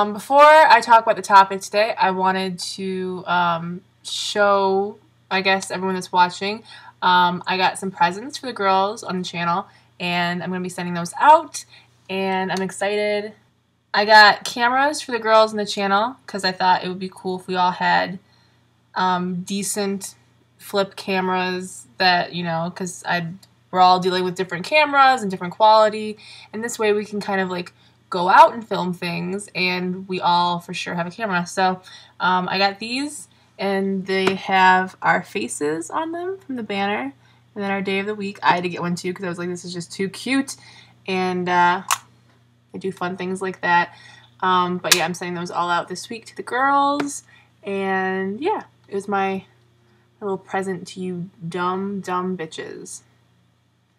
Before I talk about the topic today, I wanted to show, I guess, everyone that's watching, I got some presents for the girls on the channel, and I'm going to be sending those out, and I'm excited. I got cameras for the girls on the channel because I thought it would be cool if we all had decent flip cameras that, because we're all dealing with different cameras and different quality, and this way we can kind of like go out and film things, and we all for sure have a camera. So I got these, and they have our faces on them from the banner, and then our day of the week. I had to get one too because I was like, this is just too cute, and I do fun things like that. But yeah, I'm sending those all out this week to the girls, and yeah, it was my little present to you dumb bitches.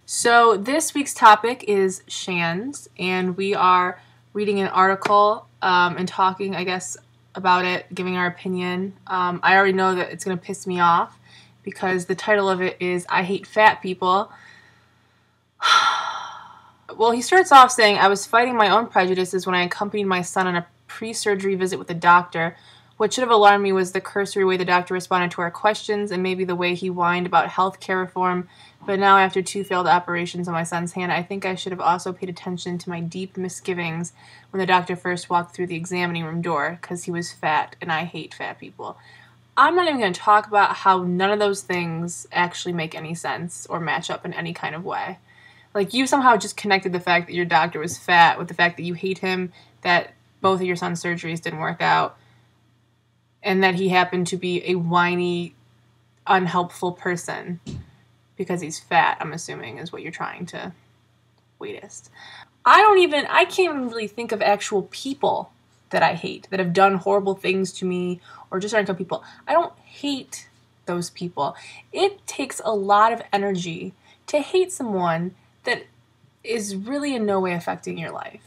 So this week's topic is Shands, and we are reading an article and talking, I guess, about it, giving our opinion. I already know that it's going to piss me off because the title of it is I Hate Fat People. Well, he starts off saying, I was fighting my own prejudices when I accompanied my son on a pre-surgery visit with the doctor. What should have alarmed me was the cursory way the doctor responded to our questions and maybe the way he whined about health care reform. But now, after 2 failed operations on my son's hand, I think I should have also paid attention to my deep misgivings when the doctor first walked through the examining room door, because he was fat, and I hate fat people. I'm not even going to talk about how none of those things actually make any sense or match up in any kind of way. Like, you somehow just connected the fact that your doctor was fat with the fact that you hate him, that both of your son's surgeries didn't work out, and that he happened to be a whiny, unhelpful person because he's fat, I'm assuming, is what you're trying to weightest. I can't even really think of actual people that I hate, that have done horrible things to me, or just aren't good people. I don't hate those people. It takes a lot of energy to hate someone that is really in no way affecting your life.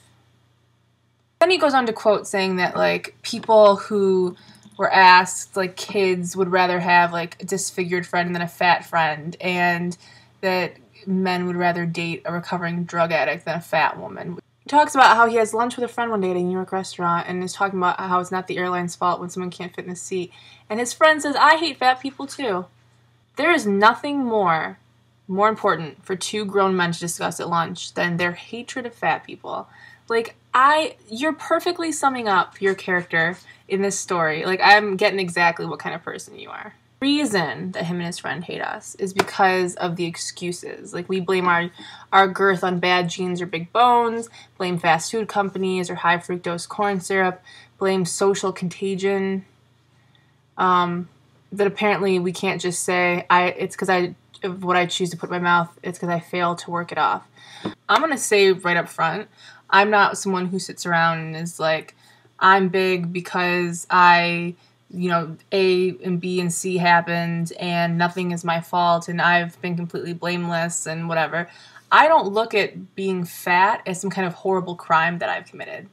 Then he goes on to quote saying that, like, people who were asked, like, kids would rather have, like, a disfigured friend than a fat friend, and that men would rather date a recovering drug addict than a fat woman. He talks about how he has lunch with a friend one day at a New York restaurant and is talking about how it's not the airline's fault when someone can't fit in the seat. And his friend says, I hate fat people too. There is nothing more important for 2 grown men to discuss at lunch than their hatred of fat people. Like, you're perfectly summing up your character in this story. Like, I'm getting exactly what kind of person you are. The reason that him and his friend hate us is because of the excuses. Like, we blame our girth on bad genes or big bones, blame fast food companies or high fructose corn syrup, blame social contagion, that apparently we can't just say, it's because of what I choose to put in my mouth, it's because I fail to work it off. I'm going to say right up front, I'm not someone who sits around and is like, I'm big because A and B and C happened and nothing is my fault and I've been completely blameless and whatever. I don't look at being fat as some kind of horrible crime that I've committed.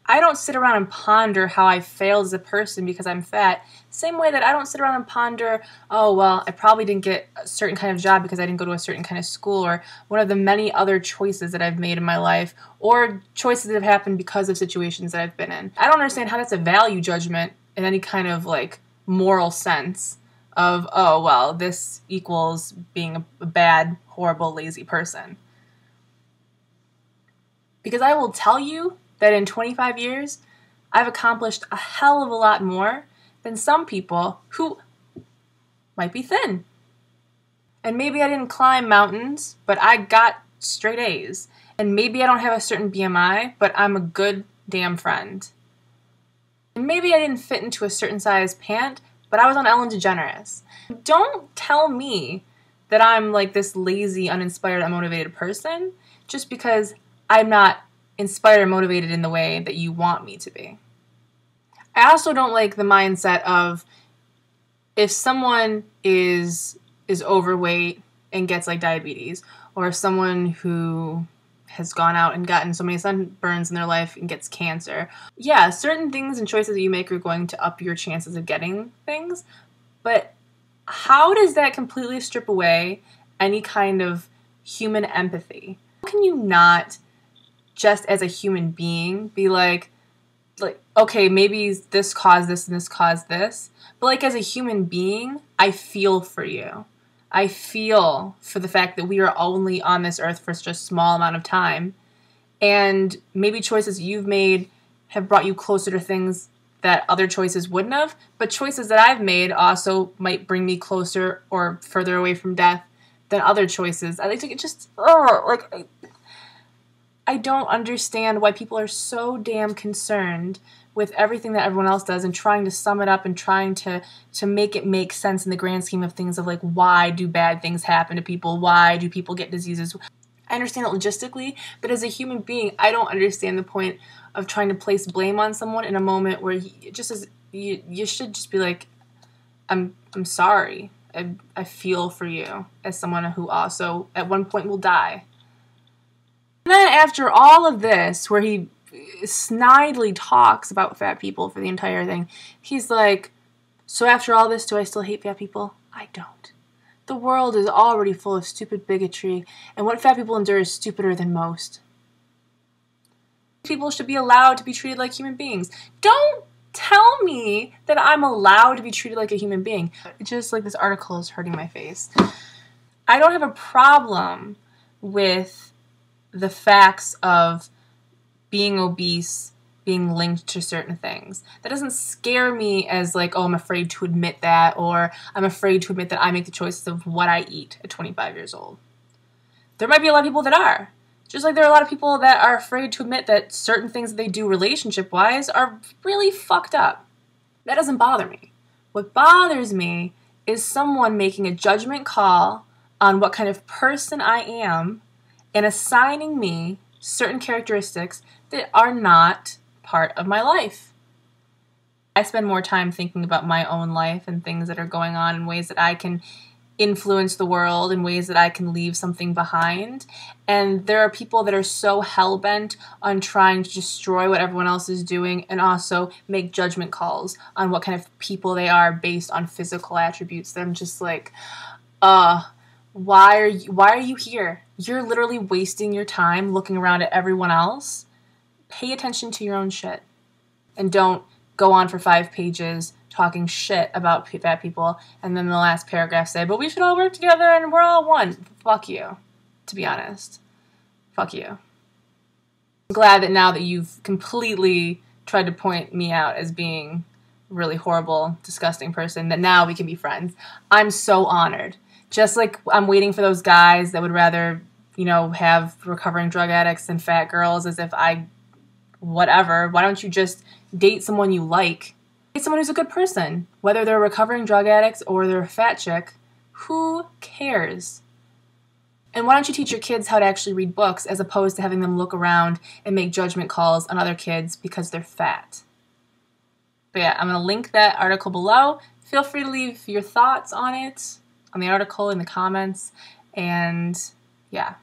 I don't sit around and ponder how I failed as a person because I'm fat. Same way that I don't sit around and ponder, oh, well, I probably didn't get a certain kind of job because I didn't go to a certain kind of school, or one of the many other choices that I've made in my life, or choices that have happened because of situations that I've been in. I don't understand how that's a value judgment in any kind of, like, moral sense of, oh, well, this equals being a bad, horrible, lazy person. Because I will tell you that in 25 years, I've accomplished a hell of a lot more than some people who might be thin. And maybe I didn't climb mountains, but I got straight A's. And maybe I don't have a certain BMI, but I'm a good damn friend. And maybe I didn't fit into a certain size pant, but I was on Ellen DeGeneres. Don't tell me that I'm like this lazy, uninspired, unmotivated person just because I'm not inspired or motivated in the way that you want me to be. I also don't like the mindset of if someone is overweight and gets like diabetes, or if someone who has gone out and gotten so many sunburns in their life and gets cancer. Yeah, certain things and choices that you make are going to up your chances of getting things, but how does that completely strip away any kind of human empathy? How can you not, just as a human being, be like, like, okay, maybe this caused this and this caused this, but like as a human being, I feel for you. I feel for the fact that we are only on this earth for such a small amount of time, and maybe choices you've made have brought you closer to things that other choices wouldn't have, but choices that I've made also might bring me closer or further away from death than other choices. I like to just, I don't understand why people are so damn concerned with everything that everyone else does and trying to sum it up and trying to make it make sense in the grand scheme of things of like, why do bad things happen to people? Why do people get diseases? I understand it logistically, but as a human being, I don't understand the point of trying to place blame on someone in a moment where you should just be like, I'm sorry. I feel for you as someone who also at one point will die. And then after all of this, where he snidely talks about fat people for the entire thing, he's like, so after all this, do I still hate fat people? I don't. The world is already full of stupid bigotry, and what fat people endure is stupider than most. People should be allowed to be treated like human beings. Don't tell me that I'm allowed to be treated like a human being. Just like this article is hurting my face. I don't have a problem with the facts of being obese being linked to certain things. That doesn't scare me as like, oh, I'm afraid to admit that, or I'm afraid to admit that I make the choices of what I eat at 25 years old. There might be a lot of people that are. Just like there are a lot of people that are afraid to admit that certain things that they do relationship-wise are really fucked up. That doesn't bother me. What bothers me is someone making a judgment call on what kind of person I am and assigning me certain characteristics that are not part of my life. I spend more time thinking about my own life and things that are going on in ways that I can influence the world, in ways that I can leave something behind. And there are people that are so hell-bent on trying to destroy what everyone else is doing and also make judgment calls on what kind of people they are based on physical attributes that I'm just like, why are you here? You're literally wasting your time looking around at everyone else. Pay attention to your own shit. And don't go on for 5 pages talking shit about fat people and then the last paragraph say, but we should all work together and we're all one. Fuck you, to be honest. Fuck you. I'm glad that now that you've completely tried to point me out as being a really horrible, disgusting person, that now we can be friends. I'm so honored. Just like I'm waiting for those guys that would rather, have recovering drug addicts and fat girls as if whatever. Why don't you just date someone you like? Date someone who's a good person. Whether they're a recovering drug addicts or they're a fat chick, who cares? And why don't you teach your kids how to actually read books as opposed to having them look around and make judgment calls on other kids because they're fat? But yeah, I'm going to link that article below. Feel free to leave your thoughts on it, on the article, in the comments. And yeah.